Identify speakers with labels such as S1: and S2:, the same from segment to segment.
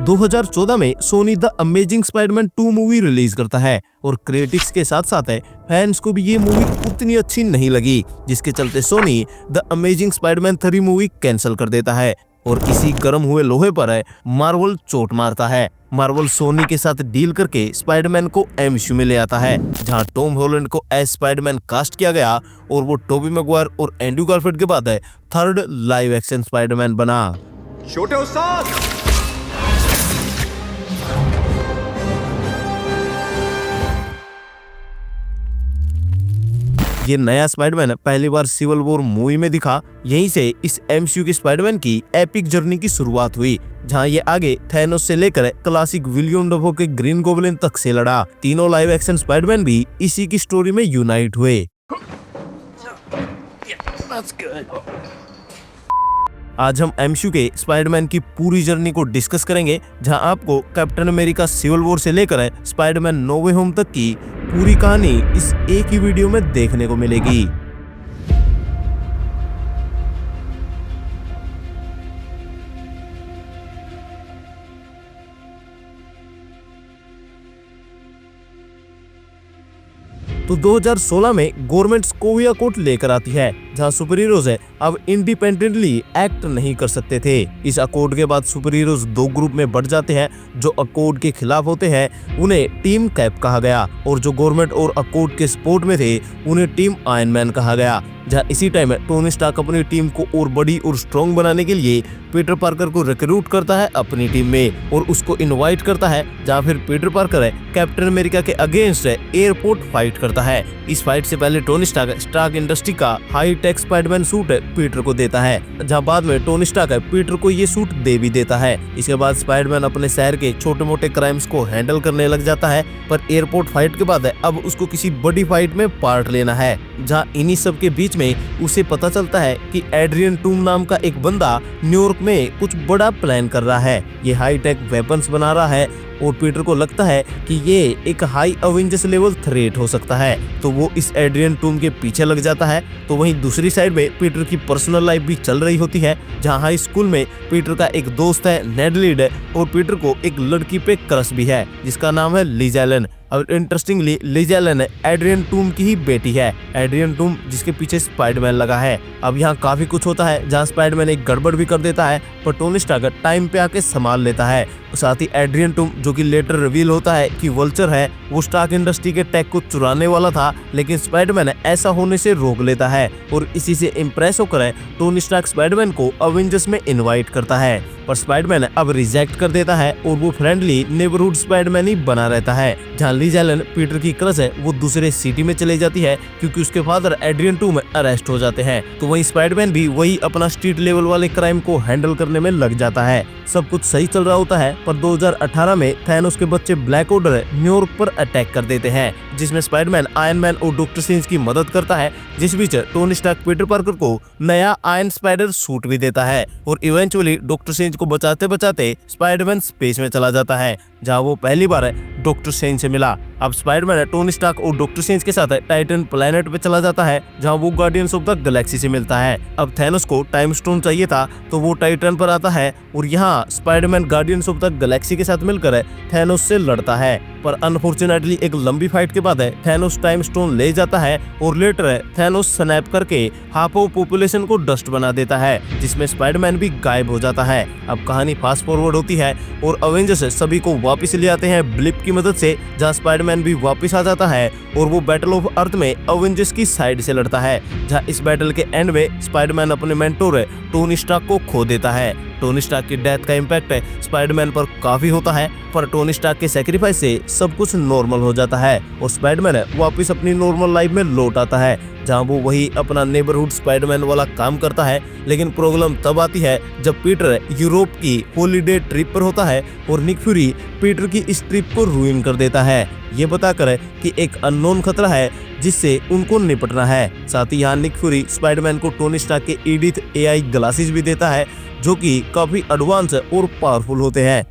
S1: 2014 में Sony the amazing Spiderman 2 movie release करता है और क्रिटिक्स के साथ साथ फैंस को भी ये मूवी उतनी अच्छी नहीं लगी, जिसके चलते Sony the amazing Spiderman 3 movie cancel कर देता है। और इसी गर्म हुए लोहे पर मार्वल चोट मारता है। मार्वल सोनी के साथ डील करके स्पाइडरमैन को एमसीयू में ले आता है, जहां टॉम हॉलैंड को एज स्पाइडरमैन कास्ट किया गया और वो टोबी मैगवायर और एंड्रू गारफील्ड के बाद 3rd लाइव एक्शन स्पाइडरमैन बना।
S2: छोटे उस्ताद,
S1: ये नया स्पाइडरमैन पहली बार सिविल वॉर मूवी में दिखा। यहीं से इस एमसीयू के स्पाइडरमैन की एपिक जर्नी की शुरुआत हुई, जहां ये आगे थैनोस से लेकर क्लासिक विलियम डेफो के ग्रीन गोब्लिन तक से लड़ा। तीनों लाइव एक्शन स्पाइडरमैन भी इसी की स्टोरी में यूनाइट हुए। आज हम एमसीयू के स्पाइडरमैन की पूरी जर्नी को डिस्कस करेंगे, जहां आपको कैप्टन अमेरिका सिविल वॉर से लेकर स्पाइडरमैन नो वे होम तक की पूरी कहानी इस एक ही वीडियो में देखने को मिलेगी। तो 2016 में गवर्नमेंट स्कोविया कोड लेकर आती है, जहां सुपर हीरोज अब इंडिपेंडेंटली एक्ट नहीं कर सकते थे। इस अकॉर्ड के बाद सुपर हीरोज 2 ग्रुप में बढ़ जाते हैं। जो अकॉर्ड के खिलाफ होते हैं उन्हें टीम कैप कहा गया, और जो गवर्नमेंट और अकॉर्ड के सपोर्ट में थे उन्हें टीम आयरन मैन कहा गया। जहां इसी टाइम टोनी स्टार्क अपनी टीम को और बड़ी और स्ट्रॉन्ग बनाने के लिए पीटर पार्कर को रिक्रूट करता है अपनी टीम में और उसको इनवाइट करता है, जहां फिर पीटर पार्कर कैप्टन अमेरिका के अगेंस्ट एयरपोर्ट फाइट करता है। इस फाइट से पहले टोनी स्टार्क इंडस्ट्री का high tech Spiderman suit Peter को देता है, जहां बाद में टोनी स्टार्क पीटर को ये सूट दे भी देता है। इसके बाद स्पाइडरमैन अपने शहर के छोटे मोटे क्राइम्स को हैंडल करने लग जाता है, पर एयरपोर्ट फाइट के बाद अब उसको किसी बड़ी फाइट में पार्ट लेना है, जहां इन्हीं सब के बीच में उसे पता चलता है कि एड्रियन टूम नाम का एक बंदा न्यूयॉर्क में कुछ बड़ा प्लान कर रहा है। ये हाई टेक वेपन्स बना रहा है और पीटर को लगता है कि ये एक हाई अवेंजर्स लेवल थ्रेट हो सकता है, तो वो इस एड्रियन टूम के पीछे लग जाता है। तो वहीं दूसरी साइड में पीटर की पर्सनल लाइफ भी चल रही होती है, जहां हाई स्कूल में पीटर का एक दोस्त है नेड लीड, और पीटर को एक लड़की पे क्रश भी है जिसका नाम है लिज एलन। अब इंटरेस्टिंगली लिज एलन एड्रियन टूम की ही बेटी है, एड्रियन टूम जिसके पीछे स्पाइडरमैन लगा है। अब यहाँ काफी कुछ होता है, जहाँ स्पाइडरमैन एक गड़बड़ भी कर देता है, पर टोनी स्टार्क टाइम पे आके संभाल लेता है। साथ ही एड्रियन टूम, जो कि लेटर रिवील होता है कि वल्चर है, वो स्टार्क इंडस्ट्री के टेक को चुराने वाला था, लेकिन स्पाइडरमैन ऐसा होने से रोक लेता है और इसी से इम्प्रेस होकर टोनी स्टार्क स्पाइडरमैन को अवेंजर्स में इनवाइट करता है, पर स्पाइडरमैन अब रिजेक्ट कर देता है और वो फ्रेंडली नेबरहुड स्पाइडरमैन ही बना रहता है। जहाँ लिज एलन पीटर की क्रश है वो दूसरे सिटी में चले जाती है, क्योंकि उसके फादर एड्रियन टूम अरेस्ट हो जाते हैं। तो वहीं स्पाइडरमैन भी वही अपना स्ट्रीट लेवल वाले क्राइम को हैंडल करने में लग जाता है। सब कुछ सही चल रहा होता है, पर 2018 में थैनोस के बच्चे ब्लैक ऑर्डर न्यूयॉर्क पर अटैक कर देते हैं, जिसमें स्पाइडरमैन आयरन मैन और डॉक्टर स्ट्रेंज की मदद करता है। जिस बीच टोनी स्टार्क पीटर पार्कर को नया आयरन स्पाइडर सूट भी देता है और इवेंचुअली डॉक्टर स्ट्रेंज को बचाते बचाते स्पाइडरमैन स्पेस में चला जाता है, जहां वो पहली बार डॉक्टर स्ट्रेंज से मिला। अब स्पाइडरमैन टोनी स्टार्क और डॉक्टर स्ट्रेंज के साथ टाइटन प्लैनेट पे चला जाता है, जहां वो गार्डियंस ऑफ द गैलेक्सी से मिलता है। अब थैनोस को टाइम स्टोन चाहिए था, तो वो टाइटन पर आता है और यहाँ Spiderman guardians of the Galaxy के साथ मिलकर थैनोस से लड़ता है, पर अनफॉर्चुनेटली एक लंबी फाइट के बाद थैनोस टाइम स्टोन ले जाता है और लेटर थैनोस स्नैप करके हाफ ऑफ पॉपुलेशन को डस्ट बना देता है, जिसमें स्पाइडरमैन भी गायब हो जाता है। अब कहानी फास्ट फॉरवर्ड होती है और अवेंजर्स सभी को वापस ले आते हैं ब्लिप की मदद से, जहां स्पाइडरमैन भी वापस आ जाता है और वो बैटल ऑफ अर्थ में अवेंजर्स की साइड से लड़ता है, जहां इस बैटल के एंड में स्पाइडरमैन अपने मेंटोर टोनी स्टार्क को खो देता है। टोनी स्टार्क की डेथ का इम्पैक्ट स्पाइडरमैन पर काफी होता है, पर टोनी स्टार्क के सैक्रिफाइस से सब कुछ नॉर्मल हो जाता है और स्पाइडरमैन वापस अपनी नॉर्मल लाइफ में लौट आता है, जहां वो वही अपना नेबरहुड स्पाइडरमैन वाला काम करता है। लेकिन प्रॉब्लम तब आती है जब पीटर यूरोप की हॉलीडे ट्रिप पर होता है और निक फ्यूरी पीटर की इस ट्रिप को रूइन कर देता है, ये बताकर कि एक अननोन खतरा है जिससे उनको निपटना है। साथ ही यहाँ निक फ्यूरी स्पाइडरमैन को टोनी स्टार्क के एडिथ एआई ग्लासेस भी देता है, जो कि काफी एडवांस और पावरफुल होते हैं।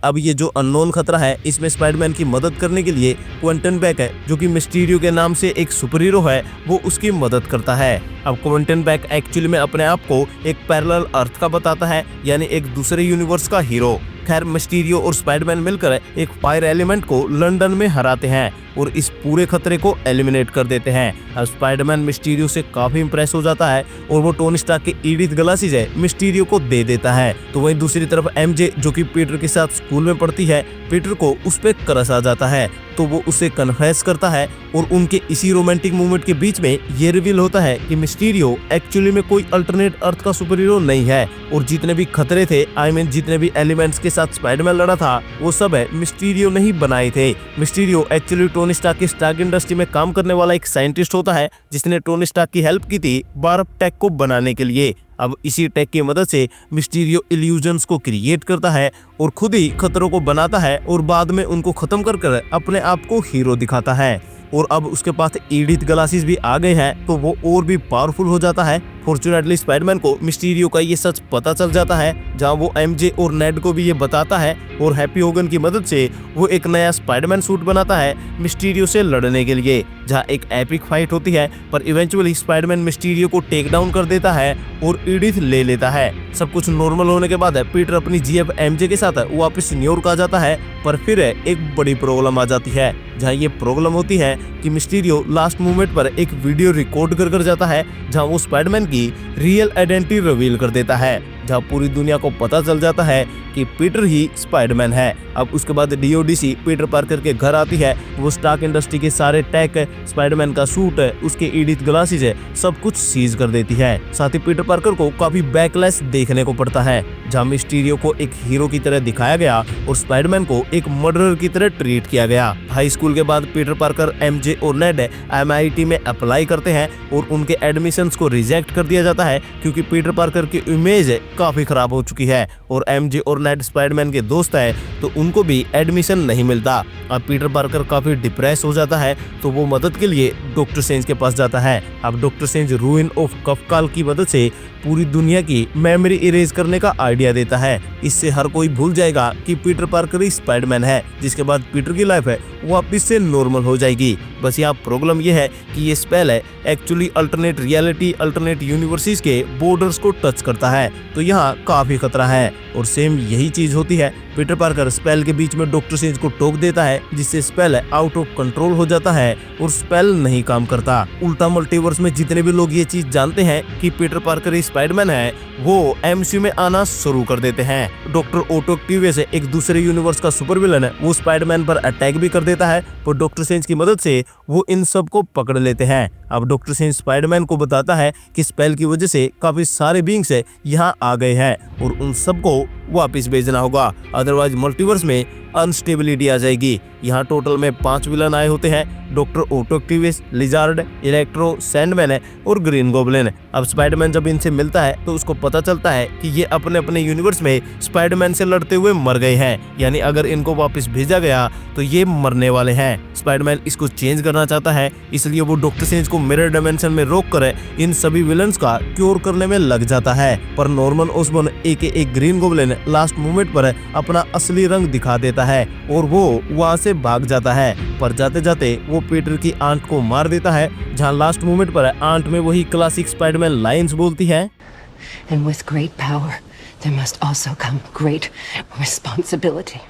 S1: अब ये जो अननोन खतरा है, इसमें स्पाइडरमैन की मदद करने के लिए क्विंटन बैक है, जो कि मिस्टीरियो के नाम से एक सुपर हीरो है, वो उसकी मदद करता है। अब क्विंटन बैक एक्चुअली में अपने आप को एक पैरेलल अर्थ का बताता है, यानी एक दूसरे यूनिवर्स का हीरो। खैर, मिस्टीरियो और स्पाइडरमैन मिलकर एक फायर एलिमेंट को लंदन में हराते हैं और इस पूरे खतरे को एलिमिनेट कर देते हैं। अब स्पाइडरमैन मिस्टीरियो से काफी इंप्रेस हो जाता है और वो टोनी स्टार्क के ईडिथ ग्लासेस है मिस्टीरियो को दे देता है। तो वहीं दूसरी तरफ एमजे, जो कि पीटर के साथ स्कूल में पढ़ती है, पीटर को उस पे क्रश आ जाता है, तो वो उसे कन्फेस करता है और उनके इसी रोमांटिक मूवमेंट के बीच में ये रिवील होता है कि मिस्टीरियो एक्चुअली में कोई अल्टरनेट अर्थ का सुपर हीरो नहीं है और जितने भी खतरे थे, जितने भी एलिमेंट्स के साथ स्पाइडरमैन लड़ा था, वो सब है मिस्टीरियो ने ही बनाए थे। मिस्टीरियो एक्चुअली टोनी स्टार्क की स्टार्क इंडस्ट्री में काम करने वाला एक साइंटिस्ट होता है, जिसने टोनी स्टार्क की हेल्प की थी वार्प टेक को बनाने के लिए। अब इसी टेक की मदद से मिस्टीरियो इल्यूजन्स को क्रिएट करता है और खुद ही खतरों को बनाता है और बाद में उनको खत्म कर अपने आप को हीरो दिखाता है। और अब उसके पास ईडिथ ग्लासेस भी आ गए हैं, तो वो और भी पावरफुल हो जाता है। फॉर्चुनेटली स्पाइडरमैन को मिस्टीरियो का ये सच पता चल जाता है, जहां वो एमजे और नेड को भी ये बताता है और हैप्पी होगन की मदद से वो एक नया स्पाइडरमैन सूट बनाता है मिस्टीरियो से लड़ने के लिए, जहां एक एपिक फाइट होती है। पर इवेंचुअली स्पाइडरमैन मिस्टीरियो को टेक डाउन कर देता है और ईडिथ ले लेता है। सब कुछ नॉर्मल होने के बाद पीटर अपनी जीएफ एमजे के साथ वापस न्यूयॉर्क आ जाता है, पर फिर एक बड़ी प्रॉब्लम आ जाती है, जहां ये प्रॉब्लम होती है कि मिस्टीरियो लास्ट मोमेंट पर एक वीडियो रिकॉर्ड कर जाता है, जहां वो स्पाइडरमैन की रियल आइडेंटिटी रिवील कर देता है, जहां पूरी दुनिया को पता चल जाता है कि पीटर ही स्पाइडरमैन है। अब उसके बाद डीओडीसी पीटर पार्कर के घर आती है। वो स्टार्क इंडस्ट्री के सारे टेक, स्पाइडरमैन का सूट, उसके ईडिथ ग्लासेस है, सब कुछ सीज कर देती है। साथ ही पीटर पार्कर को काफी बैकलैश देखने को पड़ता है, जहां मिस्टीरियो को एक हीरो की तरह दिखाया गया और स्पाइडरमैन को एक मर्डरर की तरह ट्रीट किया गया। हाई स्कूल के बाद पीटर पार्कर, एमजे और नेड MIT में अप्लाई करते हैं और उनके एडमिशंस को रिजेक्ट कर दिया जाता है, क्योंकि पीटर पार्कर की इमेज काफी खराब हो चुकी है और एमजे और नेड स्पाइडरमैन के दोस्त है, तो उनको भी एडमिशन नहीं मिलता। अब पीटर पार्कर काफी डिप्रेस हो जाता है, तो वो मदद के लिए डॉक्टर स्ट्रेंज के पास जाता है। अब डॉक्टर स्ट्रेंज रूइन ऑफ कफकाल की मदद से पूरी दुनिया की मेमोरी इरेज करने का आइडिया देता है। इससे हर कोई भूल जाएगा कि पीटर पार्कर ही स्पाइडरमैन है, जिसके बाद पीटर की लाइफ है वापिस से नॉर्मल हो जाएगी। बस यहाँ प्रॉब्लम ये है कि ये स्पेल है actually alternate reality, alternate universities के बॉर्डर्स को टच करता है, तो यहाँ काफी खतरा है। और सेम यही चीज होती है, पीटर पार्कर स्पेल के बीच में डॉक्टर स्ट्रेंज को टोक देता है, जिससे स्पेल आउट ऑफ कंट्रोल हो जाता है और स्पेल नहीं काम करता। उल्टा मल्टीवर्स में जितने भी लोग ये चीज जानते हैं कि पीटर पार्कर ही स्पाइडरमैन है, वो MCU में आना शुरू कर देते हैं। डॉक्टर ओटो ऑक्टेवियस एक दूसरे यूनिवर्स का सुपर विलन है, वो स्पाइडरमैन पर अटैक भी कर देता है, पर डॉक्टर स्ट्रेंज की मदद से वो इन सब को पकड़ लेते हैं। अब डॉक्टर स्ट्रेंज स्पाइडरमैन को बताता है कि स्पेल की वजह से काफी सारे बीइंग्स यहाँ आ गए हैं और उन सबको वापस भेजना होगा, अदरवाइज मल्टीवर्स में अनस्टेबिलिटी आ जाएगी। यहाँ टोटल में 5 विलन आए होते हैं, doctor Otto Octavius, lizard, electro, Sandman और ग्रीन गॉब्लिन। अब स्पाइडरमैन जब इनसे मिलता है तो उसको पता चलता है कि ये अपने अपने यूनिवर्स में स्पाइडरमैन से लड़ते हुए मर गए हैं, यानी अगर इनको वापस भेजा गया तो ये मरने वाले हैं। स्पाइडरमैन इसको चेंज करना चाहता है, इसलिए वो डॉक्टर स्ट्रेंज को मिरर डायमेंशन में रोक कर इन सभी विलन्स का क्योर करने में लग जाता है। पर Norman Osborne AKA green goblin last moment पर अपना असली रंग दिखा देता है और वो वहाँ से भाग जाता है, पर जाते जाते वो पीटर की आंट को मार देता है, जहाँ लास्ट मोमेंट पर आंट में वही क्लासिक स्पाइडरमैन लाइंस बोलती है,
S3: And with great power, there must also come great responsibility.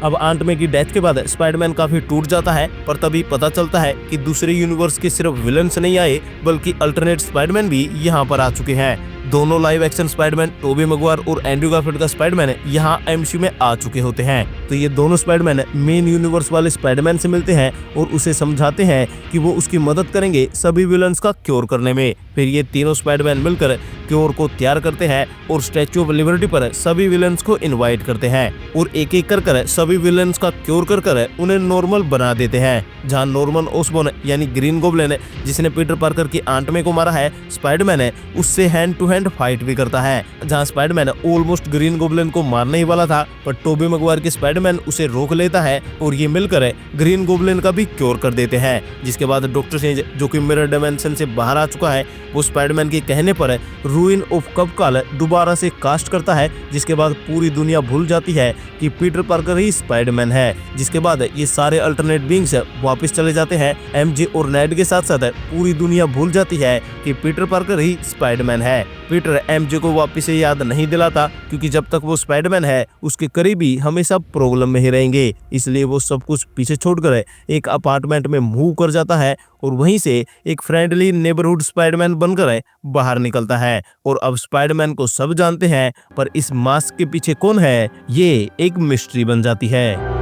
S1: अब आंट में की डेथ के बाद स्पाइडरमैन काफी टूट जाता है, पर तभी पता चलता है कि दूसरे यूनिवर्स के सिर्फ विलन्स नहीं आए, बल्कि अल्टरनेट स्पाइडरमैन भी यहाँ पर आ चुके हैं। दोनों live action Spiderman, Tobey Maguire और एंड्रू गारफील्ड का स्पाइडरमैन यहाँ MCU में आ चुके होते हैं। तो ये दोनों स्पाइडरमैन मेन यूनिवर्स वाले स्पाइडरमैन से मिलते हैं और उसे समझाते हैं कि वो उसकी मदद करेंगे सभी विलन्स का क्योर करने में। फिर ये तीनों स्पाइडरमैन मिलकर क्योर को तैयार करते हैं और स्टैच्यू ऑफ लिबर्टी पर सभी विलन्स को इनवाइट करते हैं और एक एक कर सभी विलन्स का क्योर कर उन्हें नॉर्मल बना देते हैं। जहाँ नॉर्मन ओसबॉर्न यानी ग्रीन गॉब्लिन, जिसने पीटर पार्कर की आंट में को मारा है, स्पाइडरमैन है उससे हैंड टू हैंड फाइट भी करता है। जहाँ स्पाइडरमैन ऑलमोस्ट ग्रीन गॉब्लिन को मारने ही वाला था, पर टोबी मैगवायर के स्पाइडरमैन उसे रोक लेता है और ये मिलकर ग्रीन गॉब्लिन का भी क्योर कर देते हैं। जिसके बाद डॉक्टर स्ट्रेंज, जो कि मिरर डायमेंशन से बाहर आ चुका है, वो स्पाइडरमैन के कहने पर रूइन ऑफ कपकाल दोबारा से कास्ट करता है, जिसके बाद पूरी दुनिया भूल जाती है कि पीटर पार्कर ही स्पाइडरमैन है। जिसके बाद ये सारे अल्टरनेट बीइंग्स वापस चले जाते हैं। एमजे और नेड के साथ साथ पूरी दुनिया भूल जाती है कि पीटर पार्कर ही स्पाइडरमैन है। पीटर एमजे को वापस से याद नहीं दिलाता, क्योंकि जब तक वो स्पाइडरमैन है उसके करीबी हमेशा प्रॉब्लम में ही रहेंगे। इसलिए वो सब कुछ पीछे छोड़कर एक अपार्टमेंट में मूव कर जाता है और वहीं से एक फ्रेंडली नेबरहुड स्पाइडरमैन बनकर बाहर निकलता है। और अब स्पाइडरमैन को सब जानते हैं, पर इस मास्क के पीछे कौन है ये एक मिस्ट्री बन जाती है।